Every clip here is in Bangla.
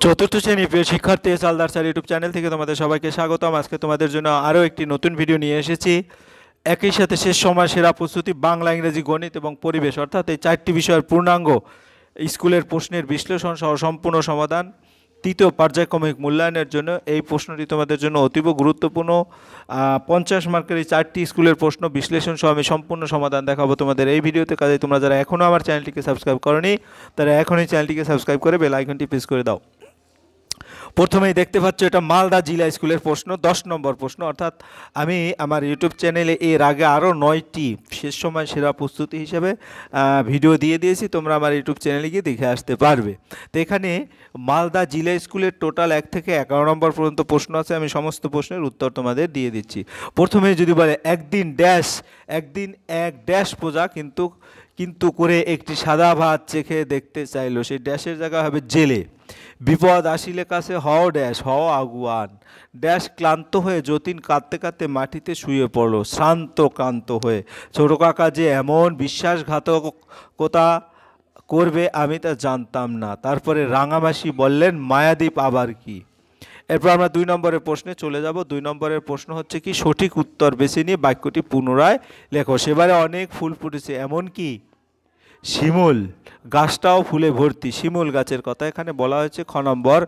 চতুর্থ শ্রেণীর প্রিয় শিক্ষার্থী সালদার স্যার ইউটিউব চ্যানেল থেকে তোমাদের সবাইকে স্বাগতম। আজকে তোমাদের জন্য আরও একটি নতুন ভিডিও নিয়ে এসেছি। একই সাথে শেষ সময় সেরা প্রস্তুতি, বাংলা, ইংরেজি, গণিত এবং পরিবেশ, অর্থাৎ এই চারটি বিষয়ের পূর্ণাঙ্গ স্কুলের প্রশ্নের বিশ্লেষণ সহ সম্পূর্ণ সমাধান তৃতীয় পর্যায়ক্রমিক মূল্যায়নের জন্য। এই প্রশ্নটি তোমাদের জন্য অতীব গুরুত্বপূর্ণ। 50 মার্কের এই চারটি স্কুলের প্রশ্ন বিশ্লেষণ সহ আমি সম্পূর্ণ সমাধান দেখাবো তোমাদের এই ভিডিওতে। কাজে তোমরা যারা এখনও আমার চ্যানেলটিকে সাবস্ক্রাইব করোনি তারা এখনই চ্যানেলটিকে সাবস্ক্রাইব করে বেল আইকনটি প্রেস করে দাও। প্রথমেই দেখতে পাচ্ছ এটা মালদা জেলা স্কুলের প্রশ্ন, 10 নম্বর প্রশ্ন। অর্থাৎ আমি আমার ইউটিউব চ্যানেলে এর আগে আরও 9টি শেষ সময় সেরা প্রস্তুতি হিসেবে ভিডিও দিয়ে দিয়েছি, তোমরা আমার ইউটিউব চ্যানেলে গিয়ে দেখে আসতে পারবে। তো এখানে মালদা জেলা স্কুলের টোটাল 1 থেকে 11 নম্বর পর্যন্ত প্রশ্ন আছে। আমি সমস্ত প্রশ্নের উত্তর তোমাদের দিয়ে দিচ্ছি। প্রথমে যদি বলে একদিন এক ড্যাশ প্রজা কিন্তু করে একটি সাদা ভাত চেখে দেখতে চাইলো, সেই ড্যাশের জায়গা হবে জেলে। বিপদ আসিলে কাছে হও ড্যাশ, হও আগুয়ান ড্যাশ। ক্লান্ত হয়ে যতীন কাঁদতে কাঁদতে মাটিতে শুয়ে পড়লো শ্রান্ত ক্লান্ত হয়ে। ছোটো কাকা যে এমন বিশ্বাসঘাতকতা করবে আমি তা জানতাম না। তারপরে রাঙামাসি বললেন মায়াদ্বীপ আবার কি। এরপর আমরা 2 নম্বরের প্রশ্নে চলে যাব। 2 নম্বরের প্রশ্ন হচ্ছে কি, সঠিক উত্তর বেছে নিয়ে বাক্যটি পুনরায় লেখো। সেবারে অনেক ফুল ফুটেছে এমনকি শিমুল গাছটাও ফুলে ভর্তি। শিমুল গাছের কথা এখানে বলা হয়েছে। খ নম্বর,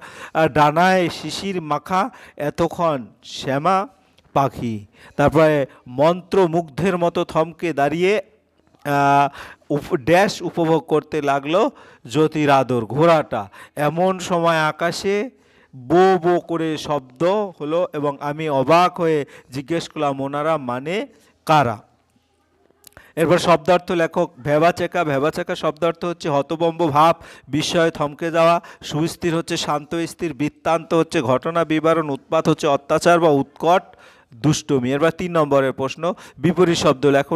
ডানায় শিশির মাখা এতক্ষণ শ্যামা পাখি। তারপরে মন্ত্রমুগ্ধের মতো থমকে দাঁড়িয়ে ড্যাশ উপভোগ করতে লাগলো জ্যোতির আদর ঘোড়াটা। এমন সময় আকাশে বো বো করে শব্দ হলো এবং আমি অবাক হয়ে জিজ্ঞেস করলাম ওনারা মানে কারা। এরপর শব্দার্থ লেখক। ভেবাচেকা শব্দার্থ হচ্ছে হতভম্ব ভাব, বিস্ময়ে থমকে যাওয়া। সুস্থির হচ্ছে শান্ত স্থির, বৃত্তান্ত হচ্ছে ঘটনা বিবরণ, উৎপাত হচ্ছে অত্যাচার বা উৎকট দুষ্টমি। এরপর 3 নম্বরের প্রশ্ন, বিপরীত শব্দ লেখো।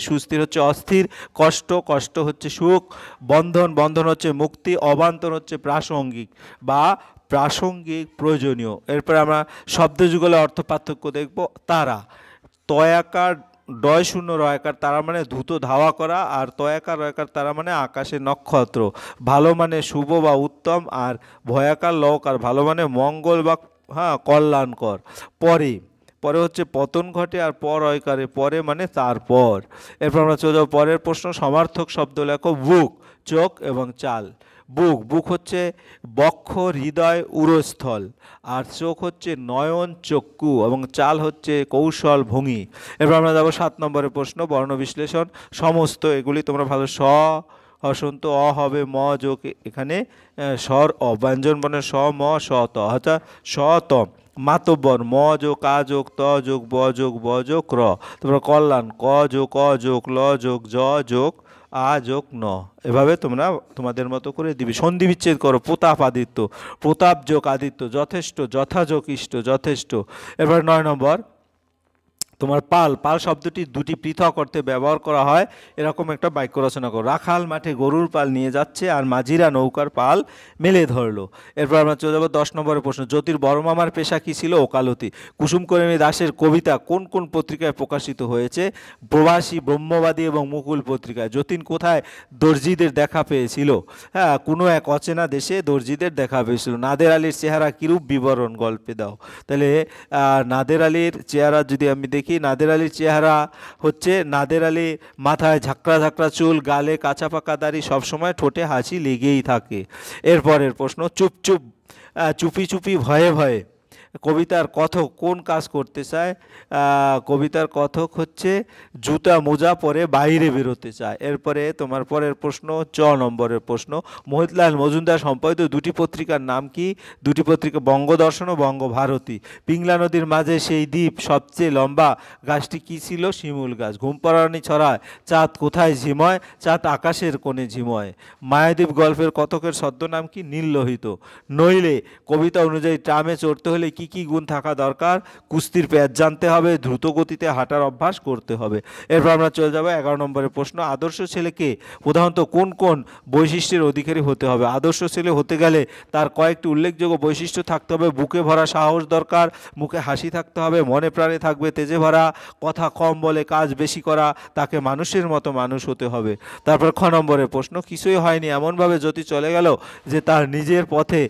সুস্থির হচ্ছে অস্থির, কষ্ট হচ্ছে সুখ, বন্ধন হচ্ছে মুক্তি, অবান্তর হচ্ছে প্রাসঙ্গিক বা প্রাসঙ্গিক প্রয়োজনীয়। এরপর আমরা শব্দযুগলে অর্থ পার্থক্য দেখব। তারা, তয়াকার ডয় শূন্য রয়াকার তারা মানে দ্রুত ধাওয়া করা, আর তয়াকার রয়াকার তারা মানে আকাশে নক্ষত্র। ভালো মানে শুভ বা উত্তম, আর ভয়াকার লওকার ভালো মানে মঙ্গল বা কল্যাণকর। পরে হচ্ছে পতন ঘটে, আর পর অয়কারে পরে মানে তারপর। এরপর আমরা চলে যাবো পরের প্রশ্ন। সমার্থক শব্দ লেখো। বুক চোখ এবং চাল। বুক হচ্ছে বক্ষ হৃদয় উরস্থল, আর চোখ হচ্ছে নয়ন চক্ষু, এবং চাল হচ্ছে কৌশল ভঙ্গি। এরপর আমরা যাবো 7 নম্বরের প্রশ্ন, বর্ণ বিশ্লেষণ। সমস্ত এগুলি তোমরা ভালো হসন্ত অ হবে ম যোগ এখানে স্বর অব্যঞ্জন বর্ণে স ম স ত, অর্থাৎ স ত। মাতব্বর ম যোগ কা যোগ ত যোগ ব যোগ ব যোগ র। তারপর কল্যাণ ক যোগ ক যোগ ল যোগ জ যোগ আ যোগ ন। এভাবে তোমরা তোমাদের মতো করে দিবি। সন্ধি বিচ্ছেদ করো। প্রতাপ যোগ আদিত্য, যথেষ্ট যথাযোগ ইষ্ট, যথেষ্ট। এবার 9 নম্বর তোমার পাল শব্দটি দুটি পৃথক অর্থে ব্যবহার করা হয় এরকম একটা বাক্য রচনা করো। রাখাল মাঠে গরুর পাল নিয়ে যাচ্ছে আর মাঝিরা নৌকার পাল মেলে ধরলো। এরপর আমরা চলে যাবো 10 নম্বরের প্রশ্ন। জ্যোতির বড় মামার পেশা কী ছিল? ওকালতি। কুসুমকর্মী দাশের কবিতা কোন কোন পত্রিকায় প্রকাশিত হয়েছে? প্রবাসী, ব্রহ্মবাদী এবং মুকুল পত্রিকায়। যতীন কোথায় দর্জিদের দেখা পেয়েছিল? কোনো এক অচেনা দেশে দর্জিদের দেখা পেয়েছিল। নাদের আলীর চেহারা কিরূপ বিবরণ গল্পে দাও। তাহলে নাদের আলীর চেহারা যদি আমি দেখি, নাদের আলীর চেহারা হচ্ছে নাদের আলী মাথায় ঝাঁকড়া চুল, গালে কাঁচা পাকা দাড়ি, সবসময় ঠোঁটে হাসি লেগেই থাকে। এরপরের প্রশ্ন, চুপি ভয়ে কবিতার কথক কোন কাজ করতে চায়? কবিতার কথক হচ্ছে জুতা মোজা পরে বাইরে বেরোতে চায়। এরপরে তোমার পরের প্রশ্ন 6 নম্বরের প্রশ্ন, মোহিতলাল মজুমদার সম্পাদিত 2টি পত্রিকার নাম কি? 2টি পত্রিকা বঙ্গদর্শন ও বঙ্গভারতী। পিংলা নদীর মাঝে সেই দ্বীপ সবচেয়ে লম্বা, গাছটি কি ছিল? শিমুল গাছ। ঘুমপাড়ানি ছড়ায় চাঁদ কোথায় ঝিময়? চাঁদ আকাশের কোণে ঝিময়। মায়াদ্বীপ গল্পের কথকের ছদ্মনাম কি? নীললোহিত। নইলে কবিতা অনুযায়ী ট্রামে চড়তে হলে কি কি গুণ থাকা দরকার? কুস্তির প্যাচ জানতে হবে, দ্রুত গতিতে হাঁটার অভ্যাস করতে হবে। এরপর আমরা চলে যাব 11 নম্বরের প্রশ্ন, আদর্শ ছেলেকে প্রধানত কোন কোন বৈশিষ্ট্যের অধিকারী হতে হবে? আদর্শ ছেলে হতে গেলে তার কয়েকটি উল্লেখযোগ্য বৈশিষ্ট্য থাকতে হবে। বুকে ভরা সাহস দরকার, মুখে হাসি থাকতে হবে, মনে প্রাণে থাকবে তেজে ভরা, কথা কম বলে কাজ বেশি করা, তাকে মানুষের মতো মানুষ হতে হবে। তারপর খ নম্বরের প্রশ্ন, কিছুই হয়নি এমনভাবে জ্যোতি চলে গেল যে তার নিজের পথে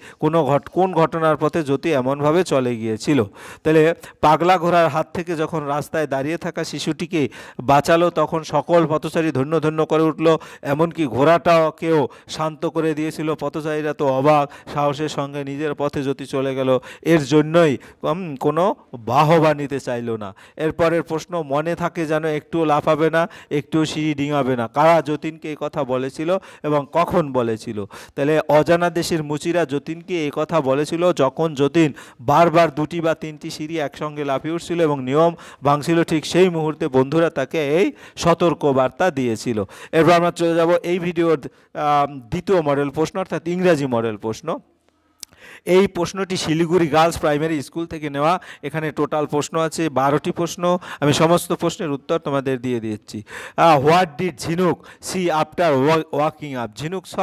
কোন ঘটনার পথে জ্যোতি এমনভাবে চলে গিয়েছিল? তাহলে পাগলা ঘোড়ার হাত থেকে যখন রাস্তায় দাঁড়িয়ে থাকা শিশুটিকে বাঁচালো তখন সকল পথচারী ধন্য ধন্য করে উঠল, এমনকি ঘোড়াটাকেও শান্ত করে দিয়েছিল। পথচারীরা তো অবাক, সাহসের সঙ্গে নিজের পথে জ্যোতি চলে গেল, এর জন্যই কোনো বাহবা নিতে চাইল না। এরপরের প্রশ্ন, মনে থাকে যেন একটুও লাফাবে না, একটুও সিঁড়ি ডিঙাবে না, কারা যতীনকে এই কথা বলেছিল এবং কখন বলেছিল? তাহলে অজানা দেশের মুচিরা যতীনকে এই কথা বলেছিল যখন যতীন বারবার 2টি বা 3টি সিঁড়ি একসঙ্গে লাফিয়ে উঠছিল এবং নিয়ম ভাঙছিল, ঠিক সেই মুহূর্তে বন্ধুরা তাকে এই সতর্কবার্তা দিয়েছিল। এরপর আমরা চলে যাব এই ভিডিওর দ্বিতীয় মডেল প্রশ্ন, অর্থাৎ ইংরাজি মডেল প্রশ্ন। এই প্রশ্নটি শিলিগুড়ি গার্লস প্রাইমারি স্কুল থেকে নেওয়া। এখানে টোটাল প্রশ্ন আছে 12টি প্রশ্ন। আমি সমস্ত প্রশ্নের উত্তর তোমাদের দিয়ে দিচ্ছি। What did Jhinuk see after waking up? Jhinuk saw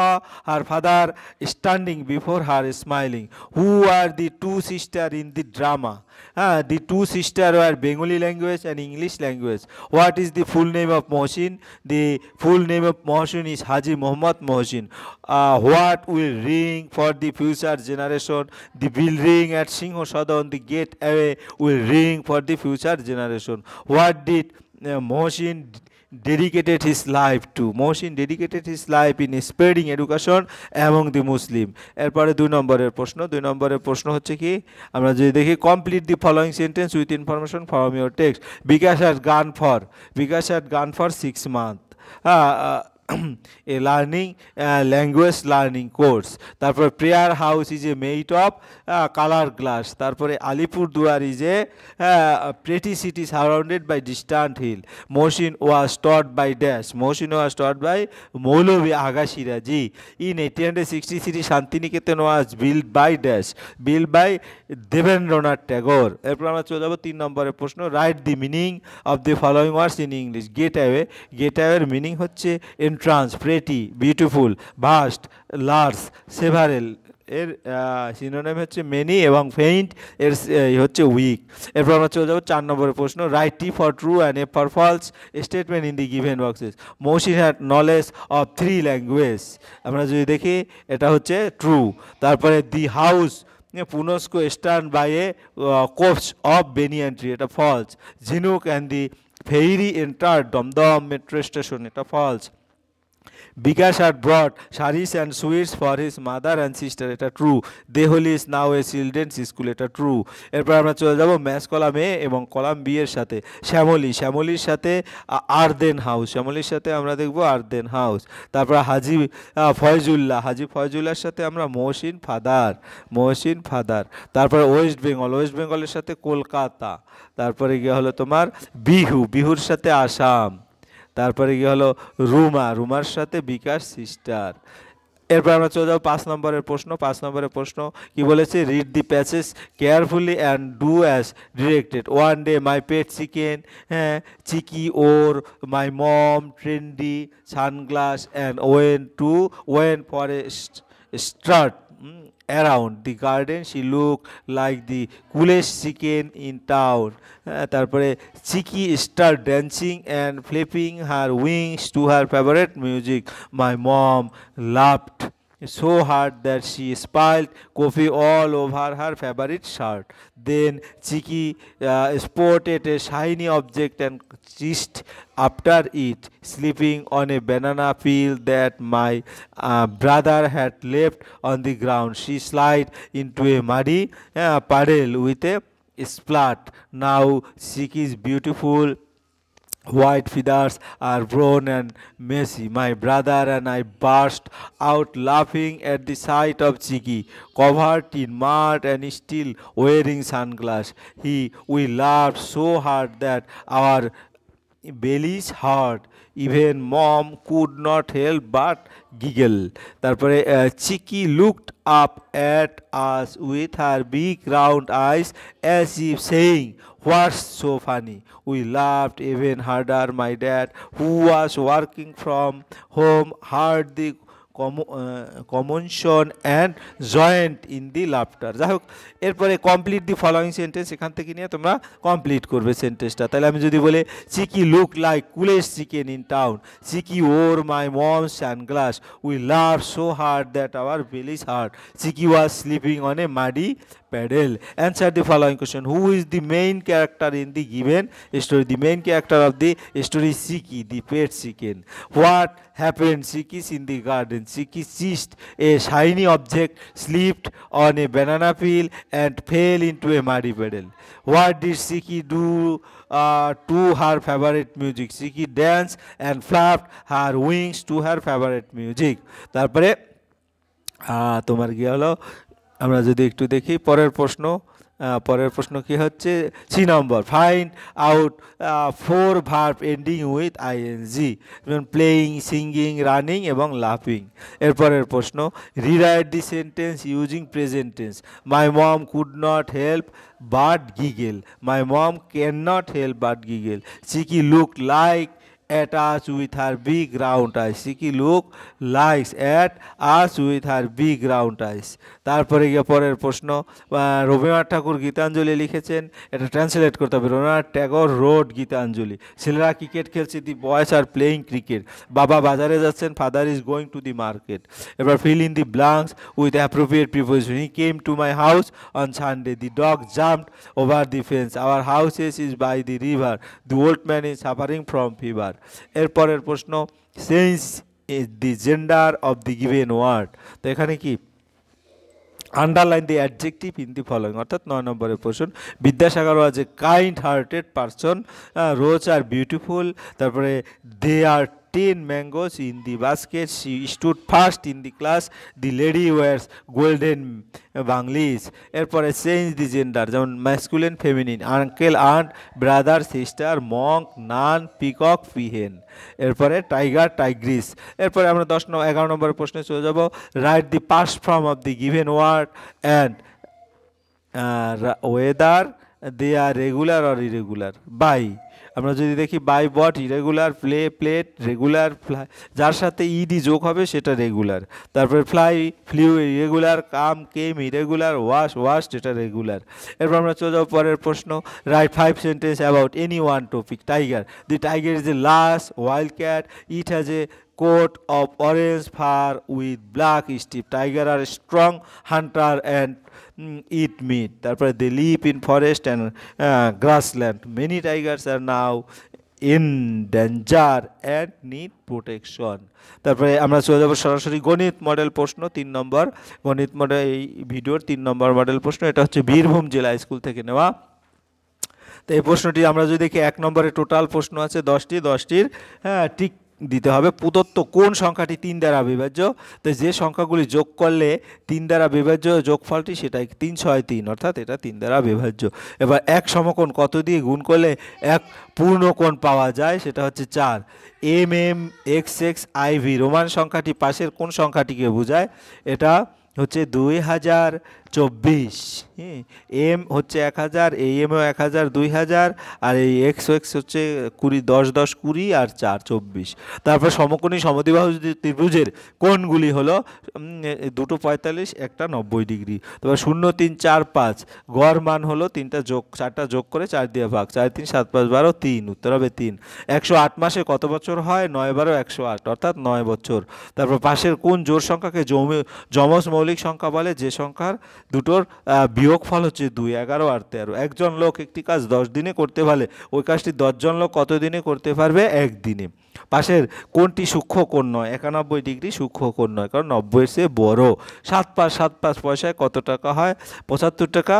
her father standing before her smiling. Who are the two sister in the drama? The two sisters were Bengali language and English language. What is the full name of Mohsin? The full name of Mohsin is Haji Muhammad Mohsin. What will ring for the future generation? The bell ring at Singho Sadan, the gate away will ring for the future generation. What did Mohsin dedicated his life to? Mohsin dedicated his life in spreading education among the Muslim. এরপরে 2 নম্বরের প্রশ্ন। 2 নম্বরের প্রশ্ন হচ্ছে কি, আমরা যদি দেখি, complete the following sentence with information from your text. Bikash had gone for 6 months a learning language learning course. তারপর prayer house is a made of colour glass. তারপরে Alipurduar is a pretty city surrounded by distant hill. Mohsin was taught by dash? Mohsin was taught by Maulvi Aga Siraji. In 1863 Shantiniketan was build by dash? Build by Debendranath Tagore. এরপর আমরা চলে যাবো 3 নম্বরের প্রশ্ন, write the meaning of the following words in English. গেট অ্যাওয়ের মিনিং হচ্ছে entrance, pretty, beautiful, vast, large, several. এর সিনোনিম হচ্ছে মেনি এবং ফেইন্ট এর হচ্ছে উইক। এরপর আমরা চলে যাবো 4 নম্বরের প্রশ্ন, write T for true and F for false statement in the given boxes. Mohsin had knowledge of 3 language. আমরা যদি দেখি এটা হচ্ছে ট্রু। তারপরে the house Punashcha stand by a copse of banyan tree, এটা false. Jhinuk and the fairy enter Dumdum metro station, এটা false. Bikash had brought sarees and sweets for his mother and sister, এটা true. Delhi is now a children's school, এটা ট্রু। এরপর আমরা চলে যাব ম্যাথ কলাম এ এবং কলাম বি এর সাথে। শ্যামলির সাথে আর্দেন হাউস, শ্যামলির সাথে আমরা দেখব আর্দেন হাউস। তারপর হাজি ফয়জুল্লাহর সাথে আমরা মহসিন ফাদার। তারপরে ওয়েস্ট বেঙ্গলের সাথে কলকাতা। তারপরে গিয়ে হলো তোমার বিহুর সাথে আসাম। তারপরে গিয়ে হলো রুমার সাথে বিকাশ সিস্টার। এরপর আমরা চলে যাবো 5 নম্বরের প্রশ্ন। 5 নম্বরের প্রশ্ন কি বলেছে, read the passage carefully and do as directed. One day my pet chicken, Chicky or my mom trendy sunglass and went for a start around the garden she looked like the coolest chicken in town. তারপরে চিকি start dancing and flapping her wings to her favorite music. My mom laughed so hard that she spilled coffee all over her favorite shirt. Then Chiki spotted a shiny object and chased after it, sleeping on a banana peel that my brother had left on the ground. She slid into a muddy puddle with a splat. Now Chiki's beautiful white feathers are brown and messy. My brother and I burst out laughing at the sight of Chiki, covered in mud and still wearing sunglasses. We laughed so hard that our bellies hurt. Even mom could not help but giggle. তারপরে Chiki looked up at us with her big round eyes as if saying what's so funny. We loved even harder. My dad who was working from home heard the commotion and joined in the laughter. যাই হোক, এরপরে কমপ্লিট দি ফলোয়িং সেন্টেন্স, এখান থেকে নিয়ে তোমরা কমপ্লিট করবে সেন্টেন্সটা। তাহলে আমি যদি বলি Chiki look like coolest chicken in town, Chiki or my mom's sunglass, we love so hard that our bellies hurt, Chiki was sleeping on a muddy puddle. Answer the following question. Who is the main character in the given story? The main character of the story is Chiki, the pet chicken. What happened? Chiki is in the garden. Chiki seized a shiny object, slipped on a banana peel and fell into a muddy puddle. What did Chiki do to her favorite music? Chiki danced and flapped her wings to her favorite music. তারপরে তোমার কি হলো, আমরা যদি একটু দেখি পরের প্রশ্ন। পরের প্রশ্ন কি হচ্ছে, 3 নম্বর, find out 4 verb ending with ING, যেমন প্লেয়িং, সিঙ্গিং, রানিং এবং লাফিং। এরপরের প্রশ্ন, rewrite the sentence using present tense. My mom could not help but giggle, my mom can not help but giggle, Chiki look like at us with her big round eyes, Chiki look likes at us with her big round eyes। তারপরে গিয়ে পরের প্রশ্ন, রবীন্দ্রনাথ ঠাকুর গীতাঞ্জলি লিখেছেন, এটা ট্রান্সলেট করতে হবে। রবীন্দ্রনাথ ট্যাগর রোড গীতাঞ্জলি। ছেলেরা ক্রিকেট খেলছে, the boys are playing cricket. বাবা বাজারে যাচ্ছেন, father is going to the market. এবার fill in the blanks with appropriate preposition. He came to my house on Sunday, the dog jumped over the fence, our house is by the river, the old man is suffering from fever. এরপরের প্রশ্ন, change is the gender of the given word. তো এখানে কি, underline the adjective in the following, অর্থাৎ 9 নম্বরের প্রশ্ন। Vidyasagar was a kind hearted person, rose are beautiful. তারপরে they are 10 mangoes in the basket, she stood first in the class, the lady wears golden bangles। এরপরে চেঞ্জ দি জেন্ডার, যেমন masculine, feminine, uncle, aunt, brother, sister, monk, nun, peacock, peahen. এরপরে টাইগার, টাইগ্রিস। এরপরে আমরা 11 নম্বরের প্রশ্নে চলে যাব। Write the past form of the given word and whether they are regular or irregular. Buy, আমরা যদি দেখি buy bought irregular, play played regular, fly যার সাথে ইডি যোগ হবে সেটা রেগুলার। তারপরে fly flew irregular, come came irregular, wash washed এটা রেগুলার। এরপর আমরা চলে যাবো পরের প্রশ্ন। Right 5 sentence about any one topic. Tiger, the tiger is a large wild cat, it has a coat of orange fur with black strip. Tiger are strong hunter and eat meat. তারপরে they live in forest and grassland. Many tigers are now in danger and need protection. তারপরে আমরা চলে যাব সরাসরি গণিত মডেল প্রশ্ন 3 নম্বর। গণিত মডেল, এই ভিডিওর 3 নম্বর মডেল প্রশ্ন, এটা হচ্ছে বীরভূম জেলা স্কুল থেকে নেওয়া। তো এই প্রশ্নটি আমরা যদি দেখি 1 নম্বরে টোটাল প্রশ্ন আছে 10টির ঠিক দিতে হবে। প্রদত্ত কোন সংখ্যাটি 3 দ্বারা বিভাজ্য? তো যে সংখ্যাগুলি যোগ করলে 3 দ্বারা বিভাজ্য যোগফলটি সেটাই 3 6 3, অর্থাৎ এটা 3 দ্বারা বিভাজ্য। এবার এক সমকোণ কত দিয়ে গুণ করলে এক পূর্ণকোণ পাওয়া যায়? সেটা হচ্ছে 4। M M X X I V, Roman সংখ্যাটি পাশের কোন সংখ্যাটিকে বোঝায়? এটা হচ্ছে 2024। এম হচ্ছে 1000, এই এমও 1000 2000, আর এই এক্স এক্স হচ্ছে 20 10 10 20 আর 4 24। তারপর সমকোণী সমদ্বিবাহু ত্রিভুজের কোণগুলি হলো দুটো 45, একটা 90 ডিগ্রি। তারপর 0 3 4 5, গড় মান হলো 4টা যোগ করে 4 দিয়ে ভাগ, 4 3 7 5 12 3, উত্তর হবে 3। 108 মাসে কত বছর হয়? 9 12 108, অর্থাৎ 9 বছর। তারপর পাশের কোন জোড় সংখ্যাকে যমজ মৌলিক সংখ্যা বলে? যে সংখ্যার দুটোর বিয়োগফল হচ্ছে 2, 11 আর 13। একজন লোক একটি কাজ 10 দিনে করতে পারলে ওই কাজটি 10 জন লোক কত দিনে করতে পারবে? 1 দিনে। পাশের কোনটি সূক্ষ্ম কোণ নয়? 91 ডিগ্রি সূক্ষ্ম কোণ নয়, কারণ 90 এর চেয়ে বড়। 7 5 পয়সায় কত টাকা হয়? 75 টাকা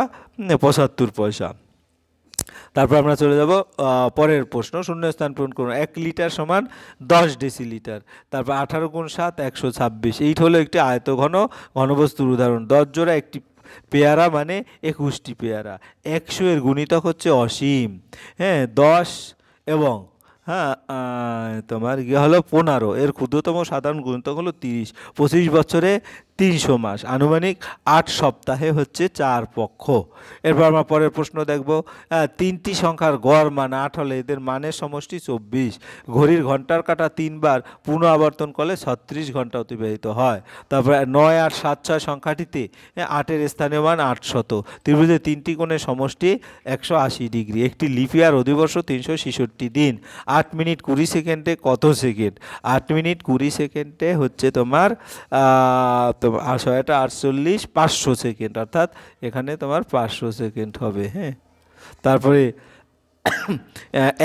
75 পয়সা। তারপর আমরা চলে যাব পরের প্রশ্ন। শূন্যস্থান পূরণ করুন। 1 লিটার সমান 10 ডেসিলিটার। তারপর 18 × 7 126। এইট হলো একটি আয়তঘন ঘনবস্তুর উদাহরণ। 10 জোড়া একটি পেয়ারা মানে 21টি পেয়ারা। 100 এর গুণিতক হচ্ছে অসীম। 10 এবং হ্যাঁ, তোমার গিয়ে হলো 15, এর ক্ষুদ্রতম সাধারণ গুণিতক হলো 30, 25 বছরে 300 মাস, আনুমানিক 8 সপ্তাহে হচ্ছে 4 পক্ষ। এরপর আমরা পরের প্রশ্ন দেখব। তিনটি সংখ্যার গড় মান 8 হলে এদের মানের সমষ্টি 24, ঘড়ির ঘন্টার কাঁটা 3 বার পুনঃ আবর্তন করলে 36 ঘন্টা অতিবাহিত হয়। তারপরে 9, 8, 7, 6 সংখ্যাটিতে 8-এর স্থানীয় মান 800, ত্রিভুজের তিনটি কোণের সমষ্টি 180 ডিগ্রি, একটি লিপ ইয়ার অধিবর্ষ 366 দিন, 8 মিনিট 20 সেকেন্ডে কত সেকেন্ড? 8 মিনিট 20 সেকেন্ডে হচ্ছে তোমার তোমার 648, 500 সেকেন্ড, অর্থাৎ এখানে তোমার 500 সেকেন্ড হবে। হ্যাঁ, তারপরে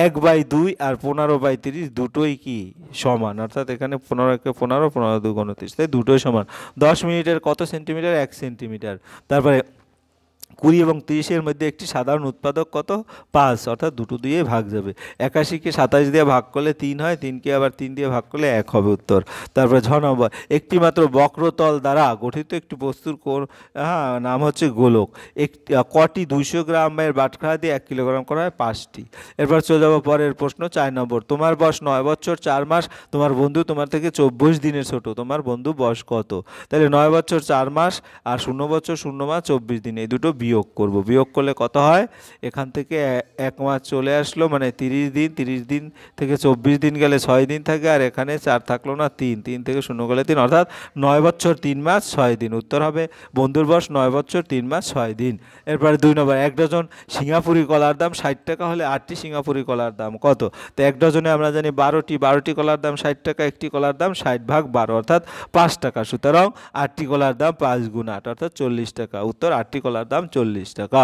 1/2 আর 15/30 দুটোই কি সমান, অর্থাৎ এখানে 15 × 15, 15 × 2 = 29, তাই দুটোই সমান। 10 মিনিটের কত সেন্টিমিটার? 1 সেন্টিমিটার। তারপরে 20 এবং 30-এর মধ্যে একটি সাধারণ উৎপাদক কত? 5, অর্থাৎ দুটো দিয়ে ভাগ যাবে। 81-কে 27 দিয়ে ভাগ করলে 3 হয়, 3-কে আবার 3 দিয়ে ভাগ করলে 1 হবে উত্তর। তারপরে 6 নম্বর, একটি মাত্র বক্রতল দ্বারা গঠিত একটি বস্তুর নাম হচ্ছে গোলক, কটি 200 গ্রাম এর বাটখারা দিয়ে 1 কিলোগ্রাম করা হয়? 5টি। এরপর চলে যাবো পরের প্রশ্ন 4 নম্বর, তোমার বয়স 9 বছর 4 মাস, তোমার বন্ধু তোমার থেকে 24 দিনের ছোট, তোমার বন্ধু বয়স কত? তাহলে 9 বছর 4 মাস আর 0 বছর 0 মাস 24 দিন, এই দুটো বিয়োগ করব। বিয়োগ করলে কত হয়? এখান থেকে 1 মাস চলে আসলো, মানে 30 দিন, 30 দিন থেকে 24 দিন গেলে 6 দিন থাকে, আর এখানে 4 থাকলো না, 3, 3 থেকে 0 গেলে 3, অর্থাৎ 9 বছর 3 মাস 6 দিন। উত্তর হবে বন্ধুর বয়স 9 বছর 3 মাস 6 দিন। এরপরে 2 নম্বর, 1 ডজন সিঙ্গাপুরি কলার দাম 60 টাকা হলে 8টি সিঙ্গাপুরি কলার দাম কত? তো 1 ডজনে আমরা জানি 12টি কলার দাম 60 টাকা, একটি কলার দাম 60/12, অর্থাৎ 5 টাকা। সুতরাং 8টি কলার দাম 5 × 8, অর্থাৎ 40 টাকা। উত্তর 8টি কলার দাম 40 টাকা।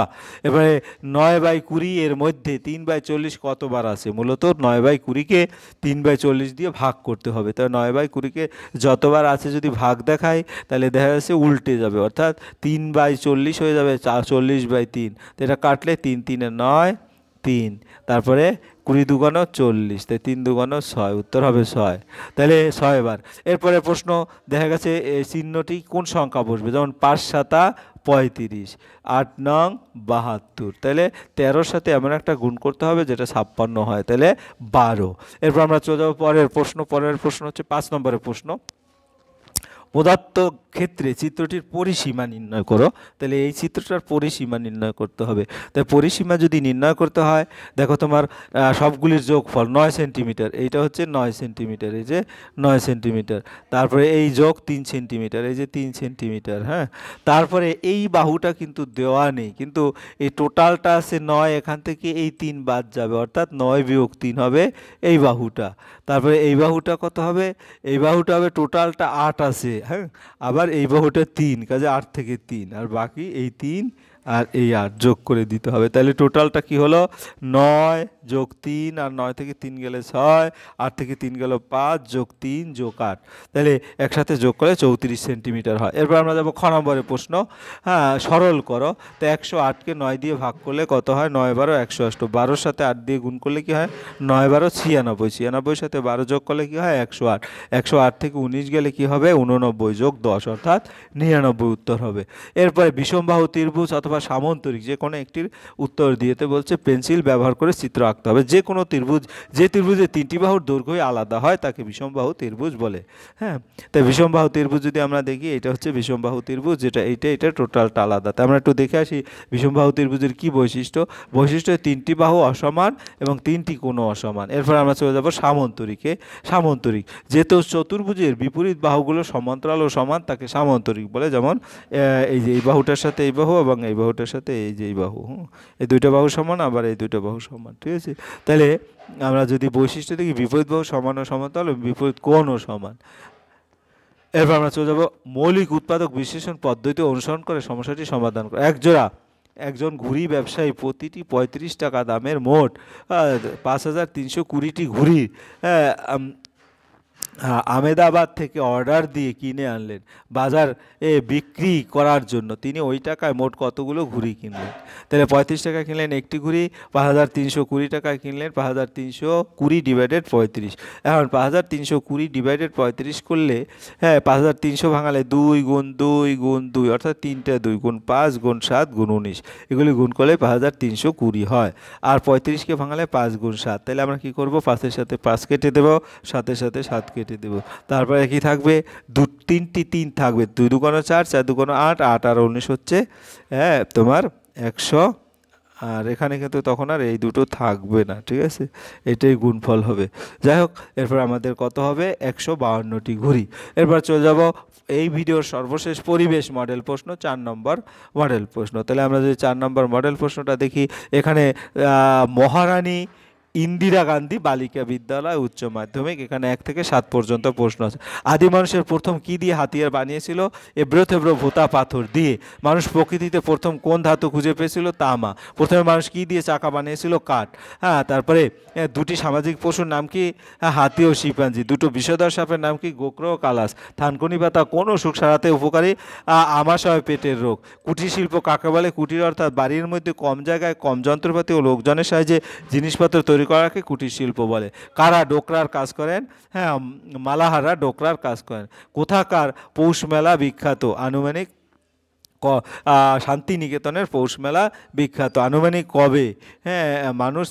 এবারে 9/20 এর মধ্যে 3/40 কতবার আছে? মূলত 9/20-কে 3/40 দিয়ে ভাগ করতে হবে। তাই 9/20-কে যতবার আছে যদি ভাগ দেখায় তাহলে দেখা যাচ্ছে উল্টে যাবে, অর্থাৎ 3/40 হয়ে যাবে 40/3, তো এটা কাটলে 3 × 3 = 9, 3, তারপরে 20 × 2 = 40, তাই 3 × 2 = 6, উত্তর হবে 6। তাহলে 6 বার। এরপরে প্রশ্ন দেখা গেছে এই চিহ্নটি কোন সংখ্যা বসবে, যেমন 5 × 7 = 35, 8 নং 72, তাহলে 13-র সাথে এমন একটা গুণ করতে হবে যেটা 56 হয়, তাহলে 12। এরপর আমরা চলে যাবো পরের প্রশ্ন। পরের প্রশ্ন হচ্ছে 5 নম্বরের প্রশ্ন, প্রদত্ত ক্ষেত্রে চিত্রটির পরিসীমা নির্ণয় করো। তাহলে এই চিত্রটার পরিসীমা নির্ণয় করতে হবে। তাই পরিসীমা যদি নির্ণয় করতে হয়, দেখো তোমার সবগুলির যোগফল 9 সেন্টিমিটার, এইটা হচ্ছে 9 সেন্টিমিটার, এই যে 9 সেন্টিমিটার, তারপরে এই যোগ 3 সেন্টিমিটার, এই যে 3 সেন্টিমিটার। হ্যাঁ, তারপরে এই বাহুটা কিন্তু দেওয়া নেই, কিন্তু এই টোটালটা আছে 9, এখান থেকে এই 3 বাদ যাবে, অর্থাৎ 9 - 3 হবে এই বাহুটা। তারপরে এই বাহুটা কত হবে? এই বাহুটা হবে, টোটালটা 8 আছে। হ্যাঁ, আবার এই বাহুটা 3, কাজে 8 থেকে 3, আর বাকি এই 3 আর এই 8 যোগ করে দিতে হবে। তাহলে টোটালটা কি হলো? 9 + 3, আর 9 থেকে 3 গেলে 6, 8 থেকে 3 গেল 5, যোগ 3 যোগ 8, তাহলে একসাথে যোগ করে 34 সেন্টিমিটার হয়। এরপর আমরা যাবো খ নম্বরের প্রশ্ন। হ্যাঁ, সরল করো। তো 108-কে 9 দিয়ে ভাগ করলে কত হয়? 9 × 12 = 108, 12-র সাথে 8 দিয়ে গুণ করলে কি হয়? 9 × 12 = 96, 96-র সাথে 12 যোগ করলে কি হয়? 108, 108 থেকে 19 গেলে কি হবে? 89 যোগ 10, অর্থাৎ 99 উত্তর হবে। এরপরে বিষমবাহু ত্রিভুজ অথবা সামন্তরিক যে কোনো একটির উত্তর দিতে বলছে, পেন্সিল ব্যবহার করে চিত্র আঁকতে হবে। যে কোনো ত্রিভুজ, যে ত্রিভুজে 3টি বাহুর দৈর্ঘ্যই আলাদা হয় তাকে বিষমবাহু ত্রিভুজ বলে। হ্যাঁ, তাই বিষমবাহু ত্রিভুজ যদি আমরা দেখি, এটা হচ্ছে বিষমবাহু ত্রিভুজ, যেটা এটা টোটালটা আলাদা। তাই আমরা একটু দেখে আসি বিষমবাহু ত্রিভুজের কি বৈশিষ্ট্য। বৈশিষ্ট্য 3টি বাহু অসমান এবং 3টি কোণ অসমান। এরপর আমরা চলে যাব সামন্তরিকে। সামন্তরিক, যেহেতু চতুর্ভুজের বিপরীত বাহুগুলো সমান্তরাল ও সমান তাকে সামন্তরিক বলে। যেমন এই যে এই বাহুটার সাথে এই বাহু এবং এই বাহুটার সাথে এই যে এই বাহু, এই দুইটা বাহু সমান, আবার এই দুইটা বাহু সমান। ঠিক আছে, তাহলে আমরা যদি বৈশিষ্ট্য দেখি, বিপরীত বাহু সমান ও সমান্তরাল, বিপরীত কোণও সমান। এরপর আমরা চলে যাব মৌলিক উৎপাদক বিশ্লেষণ পদ্ধতি অনুসরণ করে সমস্যাটি সমাধান করে। একজন ঘুড়ি ব্যবসায়ী প্রতিটি 35 টাকা দামের মোট 5320টি ঘুড়ি আমেদাবাদ থেকে অর্ডার দিয়ে কিনে আনলেন বাজার বিক্রি করার জন্য। তিনি ওই টাকায় মোট কতগুলো ঘুড়ি কিনলেন? তাহলে 35 টাকা কিনলেন একটি ঘুড়ি, 5320 টাকায় কিনলেন 5320 ডিভাইডেড 35। এখন 5320 ডিভাইডেড 35 করলে, হ্যাঁ 5300 ভাঙালে 2 গুণ 2 গুণ 2 অর্থাৎ 3টে 2 গুণ 5 গুণ 7 গুণ 19, এগুলি গুণ করলে 5320 হয়। আর 35কে ভাঙালে 5 গুণ 7, তাহলে আমরা কি করব, 5-এর সাথে 5 কেটে দেবো, 7-এর সাথে 7 কেটে দেবো। তারপরে কি থাকবে, 3টি 3 থাকবে, 2 দুগুণ 4, 4 দুগুণ 8, 8 আর 19 হচ্ছে তোমার 100। আর এখানে কিন্তু তখন আর এই দুটো থাকবে না, ঠিক আছে, এটাই গুণফল হবে। যাই হোক, এরপর আমাদের কত হবে, 152টি ঘুড়ি। এরপর চলে যাব এই ভিডিওর সর্বশেষ পরিবেশ মডেল প্রশ্ন, 4 নম্বর মডেল প্রশ্ন। তাহলে আমরা যদি 4 নম্বর মডেল প্রশ্নটা দেখি, এখানে মহারানী ইন্দিরা গান্ধী বালিকা বিদ্যালয় উচ্চ মাধ্যমিক, এখানে 1 থেকে 7 পর্যন্ত প্রশ্ন আছে। আদি মানুষের প্রথম কি দিয়ে হাতিয়ার বানিয়েছিল? এবড়ো থেবড়ো ভোঁতা পাথর দিয়ে। মানুষ প্রকৃতিতে প্রথম কোন ধাতু খুঁজে পেয়েছিল? তামা। প্রথমে মানুষ কি দিয়ে চাকা বানিয়েছিল? কাঠ। হ্যাঁ, তারপরে দুটি সামাজিক পশুর নাম কি? হাতি ও শিম্পাঞ্জি। দুটো বিষধর সাপের নাম কি? গোকর ও কালাস। থানকুনি পাতা কোন অসুখ সারাতে উপকারী? আমাশয় পেটের রোগ। কুটির শিল্প কাকে বলে? কুটির অর্থাৎ বাড়ির মধ্যে কম জায়গায় কম যন্ত্রপাতি ও লোকজনের সাহায্যে জিনিসপত্র তৈরি করাকে কুটির শিল্প বলে। কারা ডোকরার কাজ করেন? হ্যাঁ, মালাহাররা ডোকরার কাজ করেন। কোথাকার পৌষ মেলা বিখ্যাত? আনুমানিক শান্তিনিকেতনের পৌষ মেলা বিখ্যাত। আনুমানিক কবে মানুষ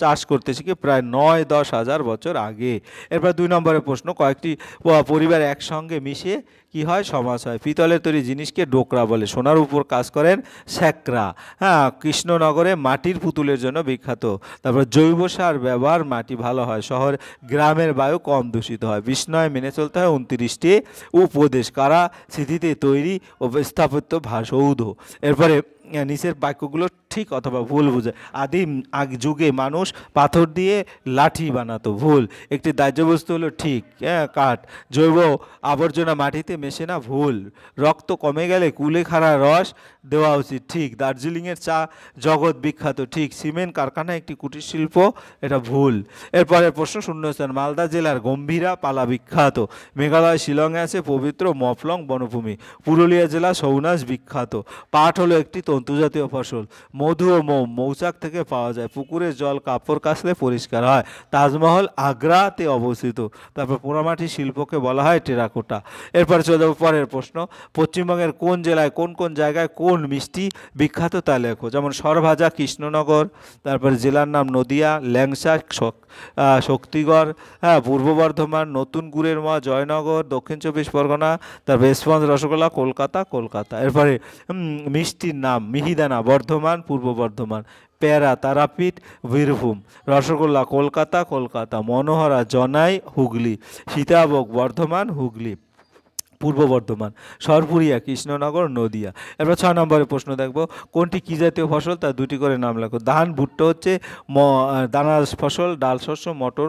চাষ করতে শিখে? প্রায় 9-10 হাজার বছর আগে। এরপর 2 নম্বরের প্রশ্ন, কয়েকটি পরিবার একসঙ্গে মিশে কি হয়? সমাজ হয়। পিতলের তৈরি জিনিসকে ডোকরা বলে। সোনার উপর কাজ করেন স্যাকরা। হ্যাঁ, কৃষ্ণনগরে মাটির পুতুলের জন্য বিখ্যাত। তারপর জৈব সার ব্যবহার, মাটি ভালো হয়। শহর গ্রামের বায়ু কম দূষিত হয়। বিষ্ণয় মেনে চলতে হয় 29টি উপদেশ। কারা স্মৃতিতে তৈরি ও স্থাপত্য সৌধ। এরপরে নিচের বাক্যগুলো ঠিক অথবা ভুল বোঝায়। আদিম যুগে মানুষ পাথর দিয়ে লাঠি বানাতো, ভুল। একটি দাহ্য বস্তু হলো, ঠিক, কাঠ। জৈব আবর্জনা মাটিতে মেশে না, ভুল। রক্ত কমে গেলে কুলেখাড়া রস দেওয়া উচিত, ঠিক। দার্জিলিংয়ের চা জগৎ বিখ্যাত, ঠিক। সিমেন্ট কারখানা একটি কুটির শিল্প, এটা ভুল। এরপরের প্রশ্ন, শূন্যস্থান। মালদা জেলার গম্ভীরা পালা বিখ্যাত। মেঘালয় শিলংয়ে আছে পবিত্র মফলং বনভূমি। পুরুলিয়া জেলা ছৌনাচ বিখ্যাত। পাট হলো একটি তন্তুজাতীয় ফসল। মধু ও মোম মৌচাক থেকে পাওয়া যায়। পুকুরের জল কাপড় কাচলে পরিষ্কার হয়। তাজমহল আগ্রাতে অবস্থিত। তারপর পোড়ামাটির শিল্পকে বলা হয় টেরাকোটা। এরপর চলে যাবো পরের প্রশ্ন, পশ্চিমবঙ্গের কোন জেলায় কোন কোন জায়গায় কোন মিষ্টি বিখ্যাত তা লেখো। যেমন সরভাজা কৃষ্ণনগর, তারপর জেলার নাম নদিয়া, ল্যাংচা শক্তিগড়, পূর্ব বর্ধমান, নতুন গুড়ের মা জয়নগর, দক্ষিণ 24 পরগনা, তারপর স্পঞ্জ রসগোল্লা কলকাতা। এরপরে মিষ্টির নাম, মিহিদানা বর্ধমান পূর্ব বর্ধমান, প্যারা তারাপীঠ বীরভূম, রসগোল্লা কলকাতা, মনোহরা জনাই হুগলি, সীতাভোগ বর্ধমান হুগলি পূর্ব বর্ধমান, সরপুরিয়া কৃষ্ণনগর নদিয়া। এরপর 6 নম্বরের প্রশ্ন দেখব, কোনটি কী জাতীয় ফসল? তার 2টি করে নাম লেখো। ধান, ভুট্টা হচ্ছে দানার ফসল। ডাল শস্য মটর,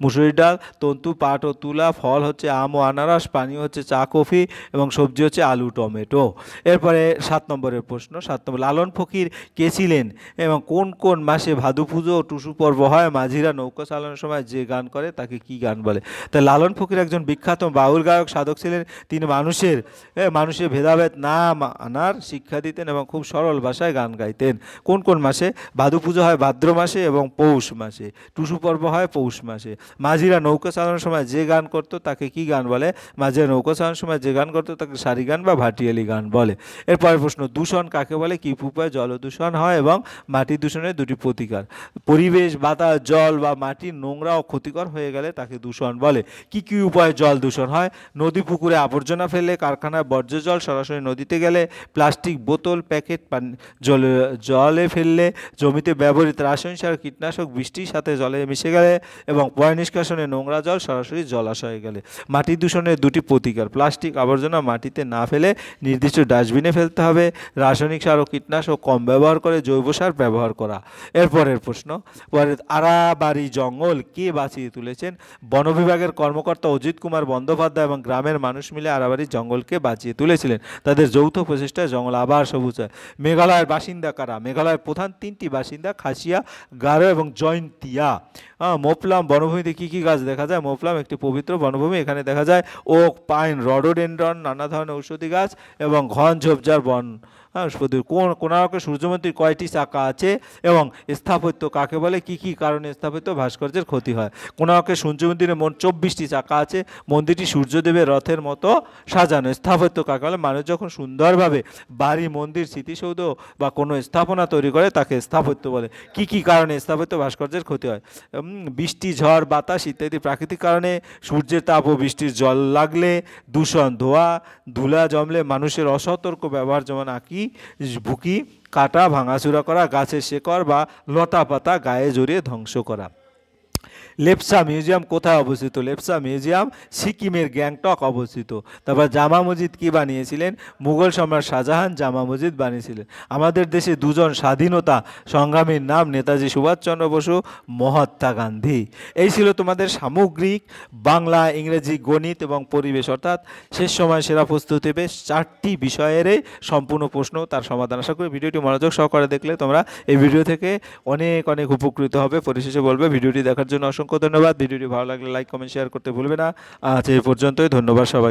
মুসুরি ডাল। তন্তু পাট ও তুলা। ফল হচ্ছে আম ও আনারস। পানীয় হচ্ছে চা কফি এবং সবজি হচ্ছে আলু টমেটো। এরপরে 7 নম্বরের প্রশ্ন, 7 নম্বর, লালন ফকির কে ছিলেন এবং কোন কোন মাসে ভাদু পুজো ও টুসু পর্ব হয়? মাঝিরা নৌকা চালানোর সময় যে গান করে তাকে কি গান বলে? তাই লালন ফকির একজন বিখ্যাত বাউল গায়ক সাধক ছিলেন। তিনি মানুষের ভেদাভেদ না মানার শিক্ষা দিতেন এবং খুব সরল ভাষায় গান গাইতেন। কোন কোন মাসে? ভাদু পুজো হয় ভাদ্র মাসে এবং পৌষ মাসে। টুসু পর্ব হয় পৌষ মাসে। মাঝিরা নৌকা চালানোর সময় যে গান করতো তাকে কি গান বলে? মাঝিরা নৌকা চালানোর সময় যে গান করতো তাকে সারি গান বা ভাটিয়ালি গান বলে। এরপরের প্রশ্ন, দূষণ কাকে বলে? কি উপায়ে জল দূষণ হয় এবং মাটি দূষণের 2টি প্রতিকার। পরিবেশ, বাতাস, জল বা মাটি নোংরা ও ক্ষতিকর হয়ে গেলে তাকে দূষণ বলে। কি কি উপায়ে জল দূষণ হয়? নদী পুকুরে আবর্জনা ফেলে, কারখানার বর্জ্য জল সরাসরি নদীতে গেলে, প্লাস্টিক বোতল প্যাকেট জলে ফেললে, জমিতে ব্যবহৃত রাসায়নিক সার কীটনাশক বৃষ্টির সাথে জলে মিশে গেলে এবং পয় নিষ্কাশনে নোংরা জল সরাসরি জলাশয়ে গেলে। মাটি দূষণের 2টি প্রতিকার। প্লাস্টিক আবর্জনা মাটিতে না ফেলে নির্দিষ্ট ডাস্টবিনে ফেলতে হবে। রাসায়নিক সার ও কীটনাশক কম ব্যবহার করে জৈব সার ব্যবহার করা। এরপরের প্রশ্ন, আড়াবাড়ি জঙ্গল কে বাঁচিয়ে তুলেছেন? বন বিভাগের কর্মকর্তা অজিত কুমার বন্দ্যোপাধ্যায় এবং গ্রামের মানুষ মিলে আরাবারি জঙ্গলকে বাঁচিয়ে তুলেছিলেন। তাদের যৌথ প্রচেষ্টায় জঙ্গল আবার সবুজ হয়। মেঘালয়ের বাসিন্দা কারা? মেঘালয়ের প্রধান 3টি বাসিন্দা খাসিয়া, গারো এবং জয়ন্তিয়া। মোপলাম বনভূমিতে কী কী গাছ দেখা যায়? মোপলাম একটি পবিত্র বনভূমি, এখানে দেখা যায় ওক, পাইন, রডোডেন্ড্রন, নানা ধরনের ঔষধি গাছ এবং ঘন ঝোপঝাড় বন। কোণার্কের সূর্যমন্দির কয়টি চাকা আছে এবং স্থাপত্য কাকে বলে? কী কী কারণে স্থাপত্য ভাস্কর্যের ক্ষতি হয়? কোণার্কের সূর্য মন্দিরে মোট 24টি চাকা আছে। মন্দিরটি সূর্যদেবের রথের মতো সাজানো। স্থাপত্য কাকে বলে? মানুষ যখন সুন্দরভাবে বাড়ি, মন্দির, স্মৃতিসৌধ বা কোনো স্থাপনা তৈরি করে তাকে স্থাপত্য বলে। কী কী কারণে স্থাপত্য ভাস্কর্যের ক্ষতি হয়? বৃষ্টি, ঝড়, বাতাস ইত্যাদি প্রাকৃতিক কারণে, সূর্যের তাপ ও বৃষ্টির জল লাগলে, দূষণ, ধোঁয়া, ধুলা জমলে, মানুষের অসতর্ক ব্যবহার যেমন ভুকি কাটা, ভাঙাচুরা করা, গাছের শেকড় বা লতা পাতা গায়ে জড়িয়ে ধ্বংস করা। লেপসা মিউজিয়াম কোথায় অবস্থিত? লেপসা মিউজিয়াম সিকিমের গ্যাংটক অবস্থিত। তারপর জামা মসজিদ কি বানিয়েছিলেন? মুঘল সম্রাট শাহজাহান জামা মসজিদ বানিয়েছিলেন। আমাদের দেশে দুজন স্বাধীনতা সংগ্রামীর নাম নেতাজি সুভাষচন্দ্র বসু, মহাত্মা গান্ধী। এই ছিল তোমাদের সামগ্রিক বাংলা, ইংরেজি, গণিত এবং পরিবেশ, অর্থাৎ শেষ সময় সেরা প্রস্তুতি পেয়ে 4টি বিষয়ের সম্পূর্ণ প্রশ্ন তার সমাধান। আশা করি ভিডিওটি মনোযোগ সহকারে দেখলে তোমরা এই ভিডিও থেকে অনেক অনেক উপকৃত হবে। পরিশেষে বলবে ভিডিওটি দেখার জন্য অসংখ্য ধন্যবাদ। ভিডিওটি ভালো লাগলে লাইক, কমেন্ট, শেয়ার করতে ভুলবে না। আজ এই পর্যন্তই। ধন্যবাদ সবাই।